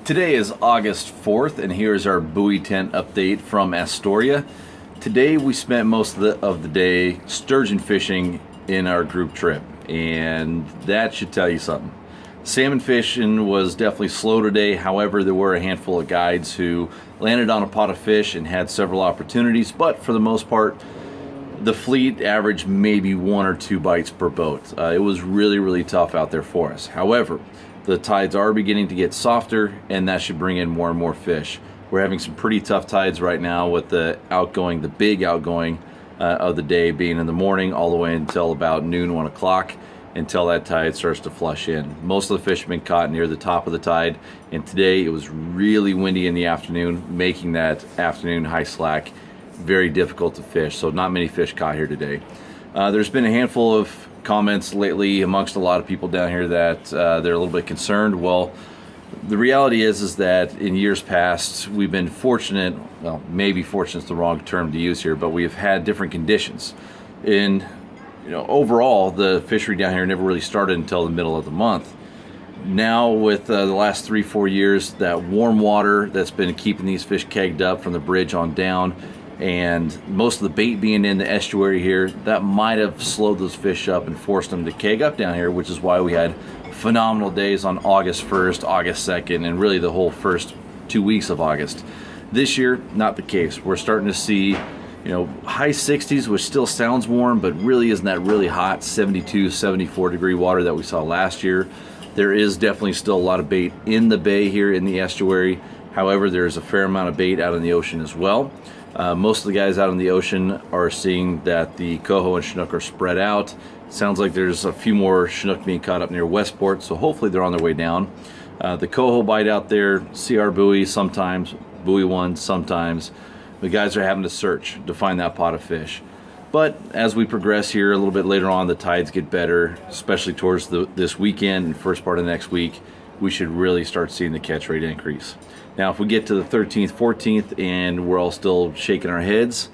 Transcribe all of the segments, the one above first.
Today is August 4th, and here's our buoy tent update from Astoria. Today we spent most of the day sturgeon fishing in our group trip, and that should tell you something. Salmon fishing was definitely slow today. However, there were a handful of guides who landed on a pot of fish and had several opportunities, but for the most part, the fleet averaged maybe 1 or 2 bites per boat. It was really tough out there for us. However, the tides are beginning to get softer, and that should bring in more and more fish. We're having some pretty tough tides right now with the big outgoing of the day being in the morning all the way until about noon, 1 o'clock, until that tide starts to flush in. Most of the fish have been caught near the top of the tide, and today it was really windy in the afternoon, making that afternoon high slack very difficult to fish, so not many fish caught here today. There's been a handful of comments lately amongst a lot of people down here that they're a little bit concerned. Well, the reality is that in years past we've been fortunate, well, maybe fortunate is the wrong term to use here, but we've had different conditions. Overall, the fishery down here never really started until the middle of the month. Now with the last 3-4 years, that warm water that's been keeping these fish kegged up from the bridge on down, and most of the bait being in the estuary here, that might have slowed those fish up and forced them to keg up down here, which is why we had phenomenal days on August 1st, August 2nd, and really the whole first 2 weeks of August. This year, not the case. We're starting to see high 60s, which still sounds warm, but really isn't that really hot 72, 74 degree water that we saw last year. There is definitely still a lot of bait in the bay here in the estuary. However, there's a fair amount of bait out in the ocean as well. Most of the guys out in the ocean are seeing that the coho and chinook are spread out. Sounds like there's a few more chinook being caught up near Westport, so hopefully they're on their way down. The coho bite out there, see our buoy sometimes, buoy one sometimes. The guys are having to search to find that pot of fish. But as we progress here a little bit later on, the tides get better, especially towards this weekend and first part of next week. We should really start seeing the catch rate increase. Now, if we get to the 13th, 14th, and we're all still shaking our heads,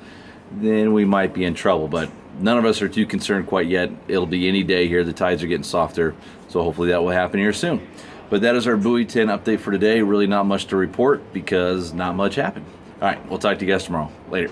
then we might be in trouble. But none of us are too concerned quite yet. It'll be any day here. The tides are getting softer, so hopefully that will happen here soon. But that is our buoy 10 update for today. Really not much to report because not much happened. All right, we'll talk to you guys tomorrow. Later.